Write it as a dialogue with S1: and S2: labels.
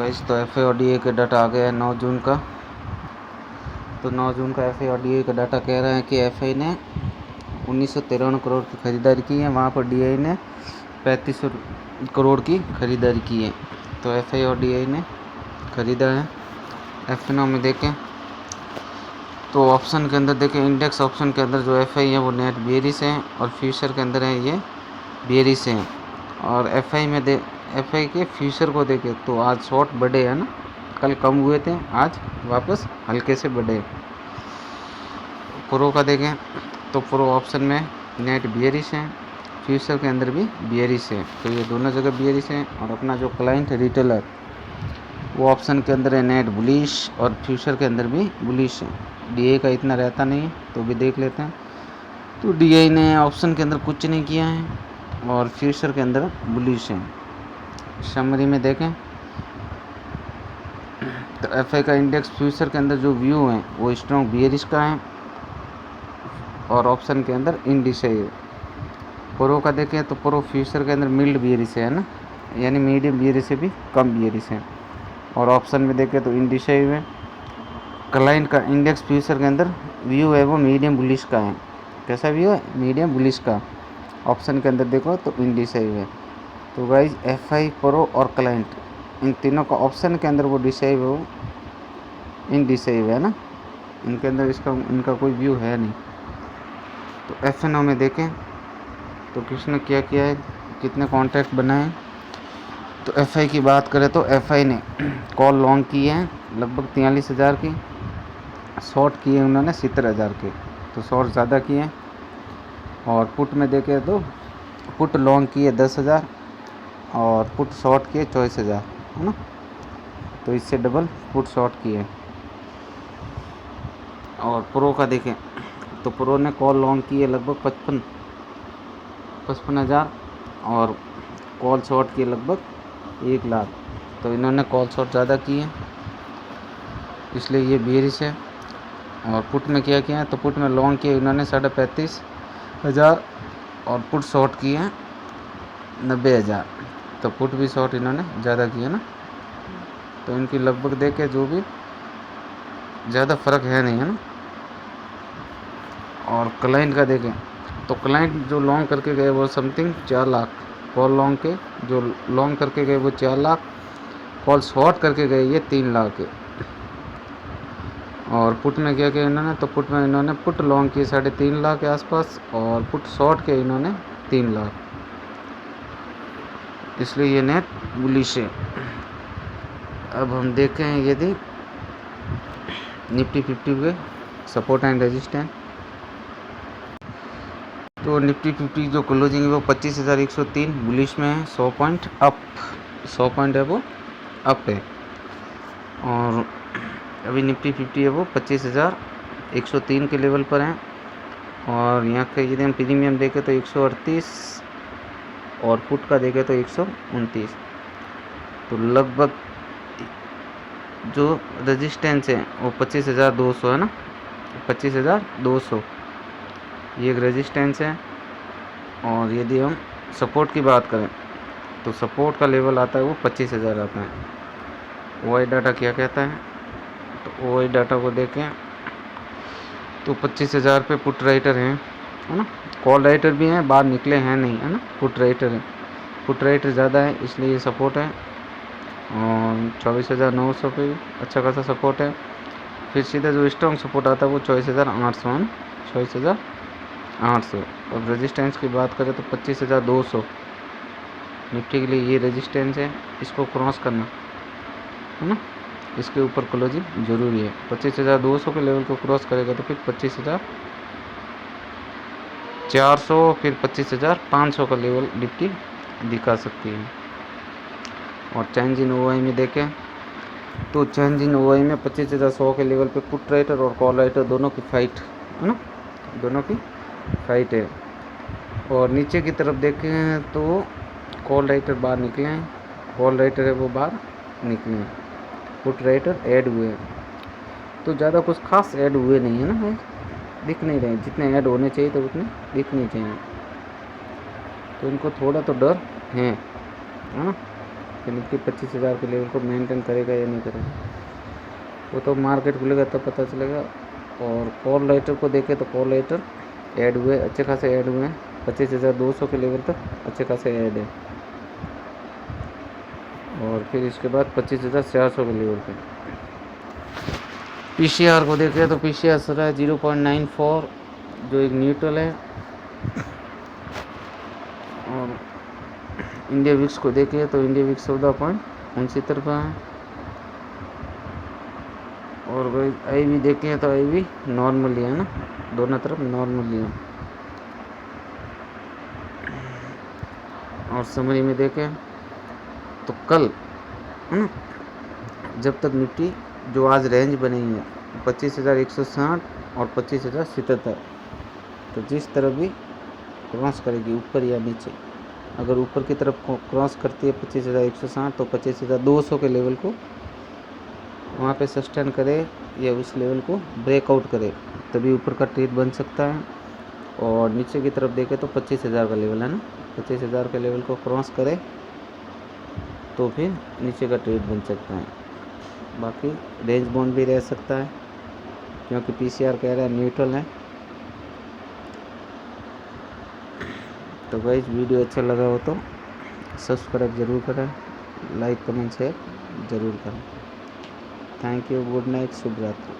S1: Guys, तो F I और D A का डाटा आ गया है 9 जून का। तो 9 जून का एफ आई और डी ए का डाटा कह रहा है कि एफ आई ने 1993 करोड़ की ख़रीदारी की है, वहाँ पर डी आई ने 3500 करोड़ की ख़रीदारी की है। तो एफ आई और डी आई ने ख़रीदा है। एफ एन ओ में देखें तो ऑप्शन के अंदर देखें, इंडेक्स ऑप्शन के अंदर जो एफ आई है वो नेट बियरिश है और फ्यूचर के अंदर है ये बियरिश है। और एफ आई में एफ आई के फ्यूचर को देखें तो आज शॉर्ट बढ़े है ना, कल कम हुए थे, आज वापस हल्के से बढ़े। प्रो का देखें तो प्रो ऑप्शन में नेट बियरिश है, फ्यूचर के अंदर भी बियरिश है। तो ये दोनों जगह बियरिश है। और अपना जो क्लाइंट रिटेलर वो ऑप्शन के अंदर है नेट बुलिश और फ्यूचर के अंदर भी बुलिश है। डी का इतना रहता नहीं है, तो भी देख लेते हैं। तो डी ने ऑप्शन के अंदर कुछ नहीं किया है और फ्यूचर के अंदर बुलिश है। समरी में देखें तो एफ आई का इंडेक्स फ्यूचर के अंदर जो व्यू है वो स्ट्रॉन्ग बियरिश का है और ऑप्शन के अंदर इंडिसाइड है। प्रो का देखें तो प्रो फ्यूचर के अंदर मिल्ड बियरिश है ना, यानी मीडियम बियरिश से भी कम बियरिश है। और ऑप्शन में देखें तो इंडिसाइड है। क्लाइंट का इंडेक्स फ्यूचर के अंदर व्यू है वो मीडियम बुलिश का है। कैसा व्यू है? मीडियम बुलिश का। ऑप्शन के अंदर देखो तो इंडिसाइड है। तो गाइज एफ आई, प्रो और क्लाइंट इन तीनों का ऑप्शन के अंदर वो डिसाइड है, वो इनडिसाइड है ना, इनके अंदर इनका कोई व्यू है नहीं। तो एफ एन ओ में देखें तो किसने क्या किया है, कितने कॉन्ट्रैक्ट बनाए। तो एफ आई की बात करें तो एफ आई ने कॉल लॉन्ग की है लगभग 43,000 की, शॉर्ट किए उन्होंने 70,000 के। तो शॉर्ट ज़्यादा किए। और पुट में देखें तो पुट लॉन्ग किए 10,000 और पुट शॉर्ट किए 24,000, है ना। तो इससे डबल पुट शॉर्ट किए। और प्रो का देखें तो प्रो ने कॉल लॉन्ग किए लगभग 55,000 और कॉल शॉर्ट किए लगभग 1,00,000। तो इन्होंने कॉल शॉर्ट ज़्यादा किए, इसलिए ये बियरिश है। और पुट में क्या किया है तो पुट में लॉन्ग किए इन्होंने 35,500 और पुट शॉर्ट किए हैं 90,000। तो पुट भी शॉर्ट इन्होंने ज़्यादा किया ना। तो इनकी लगभग देखे जो भी ज़्यादा फ़र्क है नहीं, है ना। और क्लाइंट का देखें तो क्लाइंट जो लॉन्ग करके गए वो समथिंग 4 लाख, कॉल लॉन्ग के जो लॉन्ग करके गए वो 4 लाख, कॉल शॉर्ट करके गए ये 3 लाख के। और पुट में क्या किया इन्होंने, तो पुट में इन्होंने पुट लॉन्ग किए 3.5 लाख के आसपास और पुट शॉर्ट के इन्होंने 3 लाख, इसलिए ये नेट बुलिश है। अब हम देखें यदि निफ्टी 50 के सपोर्ट एंड रेजिस्टेंस, तो निफ्टी 50 जो क्लोजिंग है वो 25,103 बुलिश में है, 100 पॉइंट अप, 100 पॉइंट है वो अप है। और अभी निफ्टी 50 है वो 25,103 के लेवल पर है। और यहाँ का यदि हम प्रीमियम देखें तो 138 और पुट का देखें तो 129। तो लगभग जो रेजिस्टेंस है वो 25,200 है ना, 25,200 ये एक रेजिस्टेंस है। और यदि हम सपोर्ट की बात करें तो सपोर्ट का लेवल आता है वो 25,000 आता है। ओ आई डाटा क्या कहता है, तो ओ आई डाटा को देखें तो 25,000 पे पुट राइटर हैं, है ना। कॉल राइटर भी हैं, बाहर निकले हैं नहीं, है ना। पुट राइटर है, पुट राइटर ज़्यादा है इसलिए ये सपोर्ट है। और 24,900 पे अच्छा खासा सपोर्ट है। फिर सीधा जो स्ट्रॉन्ग सपोर्ट आता है वो 24,800 है ना, 24,800। और रेजिस्टेंस की बात करें तो 25,200 निफ्टी के लिए ये रेजिस्टेंस है, इसको क्रॉस करना, है ना। इसके ऊपर क्लोजिंग जरूरी है। 25,200 के लेवल को क्रॉस करेगा तो फिर 25,400 फिर 25,500 का लेवल निफ्टी दिखा सकती है। और चेंज इन ओआई में देखें तो चेंज इन ओआई में 25,100 के लेवल पे पुट राइटर और कॉल राइटर दोनों की फाइट, है ना, दोनों की फाइट है। और नीचे की तरफ देखें तो कॉल राइटर बाहर निकले हैं, कॉल राइटर है वो बाहर निकले हैं, पुट राइटर ऐड हुए हैं। तो ज़्यादा कुछ खास ऐड हुए नहीं है ना, दिख नहीं रहे जितने ऐड होने चाहिए तो उतने दिख नहीं चाहिए। तो इनको थोड़ा तो डर है ना। कि निफ्टी 25,000 के लेवल को मेंटेन करेगा या नहीं करेगा, वो तो मार्केट खुलेगा तब पता चलेगा। और कॉल राइटर को देखें तो कॉल राइटर ऐड हुए, अच्छे खासे ऐड हुए हैं, 25,200 के लेवल तक अच्छे खासे ऐड है। और फिर इसके बाद 25,400 के लेवल पे पीसीआर को देखें तो पीसीआर चल रहा है 0.94, जो एक न्यूट्रल है। और इंडिया विक्स को देखें तो इंडिया विक्स 14.69 पर है। और आई भी देखें तो आई भी नॉर्मली है ना, दोनों तरफ नॉर्मली है। और समरी में देखें तो कल है ना, जब तक निफ्टी जो आज रेंज बनी है 25,160 और 25,077, तो जिस तरफ भी क्रॉस करेगी ऊपर या नीचे, अगर ऊपर की तरफ क्रॉस करती है 25,160 तो 25,200 के लेवल को वहाँ पे सस्टेन करे या उस लेवल को ब्रेकआउट करे, तभी ऊपर का ट्रेड बन सकता है। और नीचे की तरफ देखें तो 25,000 का लेवल है ना, 25,000 के लेवल को क्रॉस करे तो फिर नीचे का ट्रेड बन सकता है। बाकी रेंज बाउंड भी रह सकता है, क्योंकि पीसीआर कह रहा है न्यूट्रल है। तो गाइस वीडियो अच्छा लगा हो तो सब्सक्राइब ज़रूर करें, लाइक कमेंट शेयर ज़रूर करें। थैंक यू, गुड नाइट, शुभ रात्रि।